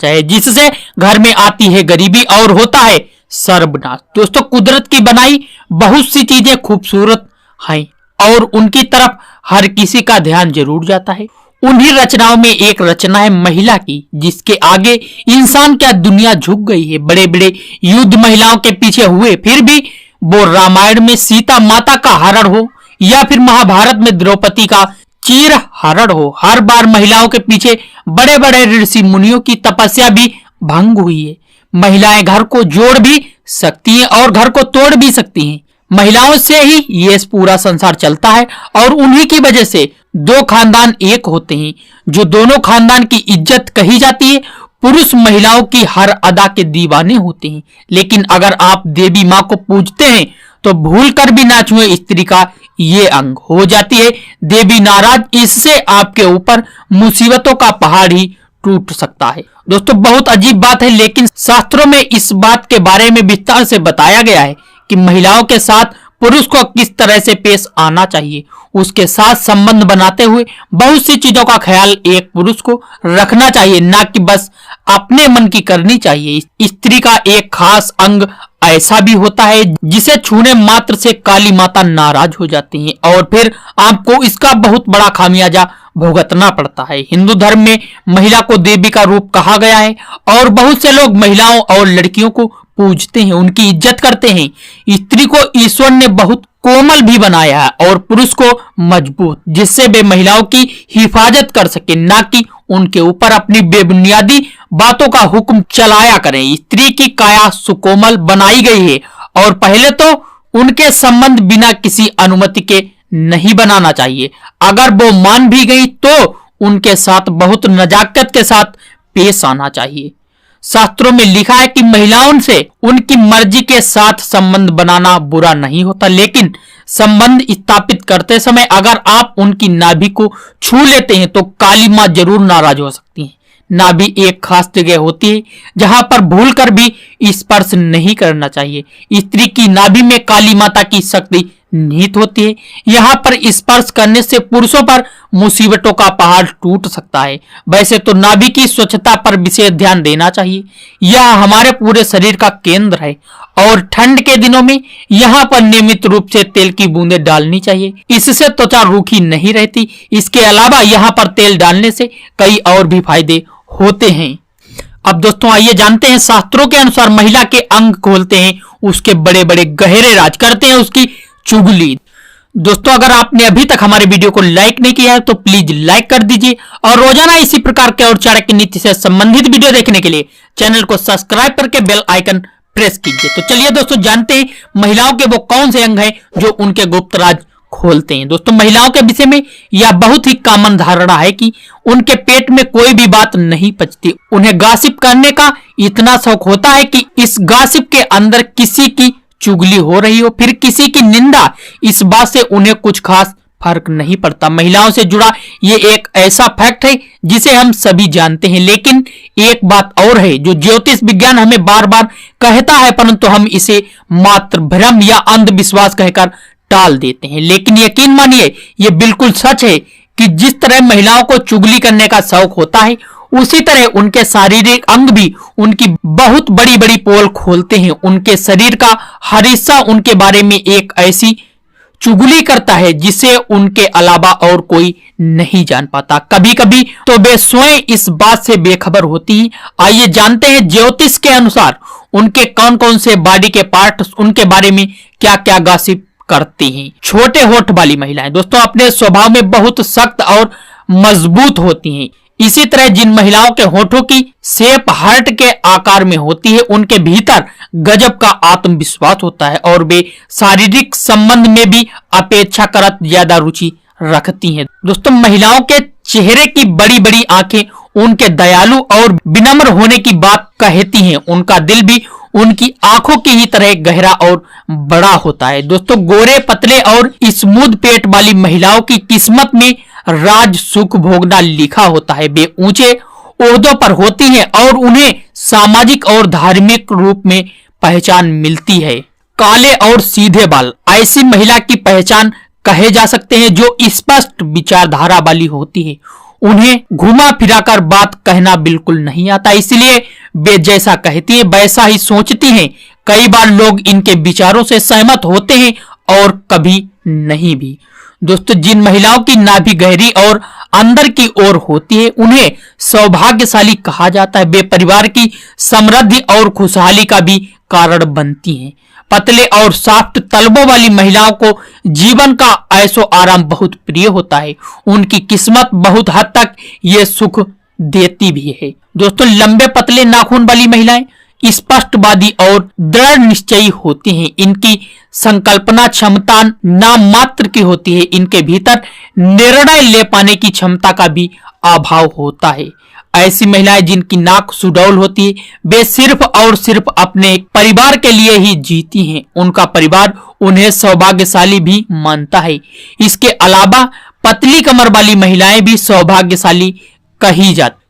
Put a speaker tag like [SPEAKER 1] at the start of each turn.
[SPEAKER 1] चाहिए, जिससे घर में आती है गरीबी और होता है सर्वनाश। दोस्तों, कुदरत की बनाई बहुत सी चीजें खूबसूरत हैं और उनकी तरफ हर किसी का ध्यान जरूर जाता है। उन्हीं रचनाओं में एक रचना है महिला की, जिसके आगे इंसान क्या दुनिया झुक गई है। बड़े बड़े युद्ध महिलाओं के पीछे हुए, फिर भी वो रामायण में सीता माता का हरण हो या फिर महाभारत में द्रौपदी का चीर हरण हो, हर बार महिलाओं के पीछे बड़े बड़े ऋषि मुनियों की तपस्या भी भंग हुई है। महिलाएं घर को जोड़ भी सकती हैं और घर को तोड़ भी सकती हैं। महिलाओं से ही ये पूरा संसार चलता है और उन्हीं की वजह से दो खानदान एक होते हैं, जो दोनों खानदान की इज्जत कही जाती है। पुरुष महिलाओं की हर अदा के दीवाने होते हैं, लेकिन अगर आप देवी माँ को पूजते हैं तो भूल कर भी ना छुए स्त्री का ये अंग, हो जाती है देवी नाराज। इससे आपके ऊपर मुसीबतों का पहाड़ ही टूट सकता है। दोस्तों, बहुत अजीब बात है, लेकिन शास्त्रों में इस बात के बारे में विस्तार से बताया गया है कि महिलाओं के साथ पुरुष को किस तरह से पेश आना चाहिए। उसके साथ संबंध बनाते हुए बहुत सी चीजों का ख्याल एक पुरुष को रखना चाहिए, ना कि बस अपने मन की करनी चाहिए। स्त्री का एक खास अंग ऐसा भी होता है जिसे छूने मात्र से काली माता नाराज हो जाती हैं और फिर आपको इसका बहुत बड़ा खामियाजा भुगतना पड़ता है। हिंदू धर्म में महिला को देवी का रूप कहा गया है और बहुत से लोग महिलाओं और लड़कियों को पूजते हैं, उनकी इज्जत करते हैं। स्त्री को ईश्वर ने बहुत कोमल भी बनाया है और पुरुष को मजबूत, जिससे वे महिलाओं की हिफाजत कर सके, ना कि उनके ऊपर अपनी बेबुनियादी बातों का हुक्म चलाया करें। स्त्री की काया सुकोमल बनाई गई है और पहले तो उनके संबंध बिना किसी अनुमति के नहीं बनाना चाहिए। अगर वो मान भी गई तो उनके साथ बहुत नजाकत के साथ पेश आना चाहिए। शास्त्रों में लिखा है कि महिलाओं से उनकी मर्जी के साथ संबंध बनाना बुरा नहीं होता, लेकिन संबंध स्थापित करते समय अगर आप उनकी नाभि को छू लेते हैं तो काली मां जरूर नाराज हो सकती हैं। नाभि एक खास जगह होती है जहां पर भूल कर भी स्पर्श नहीं करना चाहिए। स्त्री की नाभि में काली माता की शक्ति निहित होती है। यहाँ पर स्पर्श करने से पुरुषों पर मुसीबतों का पहाड़ टूट सकता है। वैसे तो नाभि की स्वच्छता पर विशेष ध्यान देना चाहिए। यह हमारे पूरे शरीर का केंद्र है और ठंड के दिनों में यहाँ पर नियमित रूप से तेल की बूंदें डालनी चाहिए। इससे त्वचा रूखी नहीं रहती। इसके अलावा यहाँ पर तेल डालने से कई और भी फायदे होते हैं। अब दोस्तों, आइए जानते हैं शास्त्रों के अनुसार महिला के अंग खोलते हैं उसके बड़े बड़े गहरे राज, करते हैं उसकी चुगली। दोस्तों, अगर आपने अभी तक हमारे वीडियो को लाइक नहीं किया है तो प्लीज लाइक कर दीजिए और रोजाना इसी प्रकार के और चाणक्य नीति से संबंधित वीडियो देखने के लिए चैनल को सब्सक्राइब करके बेल आइकन प्रेस कीजिए। तो चलिए दोस्तों, जानते हैं महिलाओं के वो कौन से अंग हैं जो उनके गुप्त राज खोलते हैं। दोस्तों, महिलाओं के विषय में यह बहुत ही कॉमन धारणा है कि उनके पेट में कोई भी बात नहीं पचती। उन्हें गॉसिप करने का इतना शौक होता है कि इस गॉसिप के अंदर किसी की चुगली हो रही हो, फिर किसी की निंदा, इस बात से उन्हें कुछ खास फर्क नहीं पड़ता। महिलाओं से जुड़ा ये एक ऐसा फैक्ट है जिसे हम सभी जानते हैं, लेकिन एक बात और है जो ज्योतिष विज्ञान हमें बार बार कहता है, परंतु हम इसे मात्र भ्रम या अंधविश्वास कहकर टाल देते हैं। लेकिन यकीन मानिए, ये बिल्कुल सच है कि जिस तरह महिलाओं को चुगली करने का शौक होता है, उसी तरह उनके शारीरिक अंग भी उनकी बहुत बड़ी बड़ी पोल खोलते हैं। उनके शरीर का हर हिस्सा उनके बारे में एक ऐसी चुगली करता है जिसे उनके अलावा और कोई नहीं जान पाता। कभी कभी तो वे स्वयं इस बात से बेखबर होती हैं। आइए जानते हैं ज्योतिष के अनुसार उनके कौन कौन से बॉडी के पार्ट उनके बारे में क्या क्या गॉसिप करती हैं। छोटे होठ वाली महिलाएं दोस्तों अपने स्वभाव में बहुत सख्त और मजबूत होती हैं। इसी तरह जिन महिलाओं के होठों की शेप हार्ट के आकार में होती है, उनके भीतर गजब का आत्मविश्वास होता है और वे शारीरिक संबंध में भी अपेक्षाकृत ज्यादा रुचि रखती हैं। दोस्तों, महिलाओं के चेहरे की बड़ी बड़ी आंखें उनके दयालु और विनम्र होने की बात कहती हैं। उनका दिल भी उनकी आंखों की ही तरह गहरा और बड़ा होता है। दोस्तों, गोरे पतले और स्मूथ पेट वाली महिलाओं की किस्मत में राज सुख भोगना लिखा होता है। वे ऊंचे ओहदों पर होती हैं और उन्हें सामाजिक और धार्मिक रूप में पहचान मिलती है। काले और सीधे बाल ऐसी महिला की पहचान कहे जा सकते हैं जो स्पष्ट विचारधारा वाली होती है। उन्हें घुमा फिराकर बात कहना बिल्कुल नहीं आता, इसलिए वे जैसा कहती है वैसा ही सोचती हैं। कई बार लोग इनके विचारों से सहमत होते हैं और कभी नहीं भी। दोस्तों, जिन महिलाओं की नाभि गहरी और अंदर की ओर होती है उन्हें सौभाग्यशाली कहा जाता है। वे परिवार की समृद्धि और खुशहाली का भी कारण बनती हैं। पतले और सॉफ्ट तलबों वाली महिलाओं को जीवन का ऐशो आराम बहुत प्रिय होता है। उनकी किस्मत बहुत हद तक ये सुख देती भी है। दोस्तों, लंबे पतले नाखून वाली महिलाएं स्पष्टवादी और दृढ़ निश्चयी होती हैं। इनकी संकल्पना क्षमता नाम मात्र की होती है। इनके भीतर निर्णय ले पाने की क्षमता का भी अभाव होता है। ऐसी महिलाएं जिनकी नाक सुडौल होती है वे सिर्फ और सिर्फ अपने परिवार के लिए ही जीती हैं। उनका परिवार उन्हें सौभाग्यशाली भी मानता है। इसके अलावा पतली कमर वाली महिलाएं भी सौभाग्यशाली कही जाती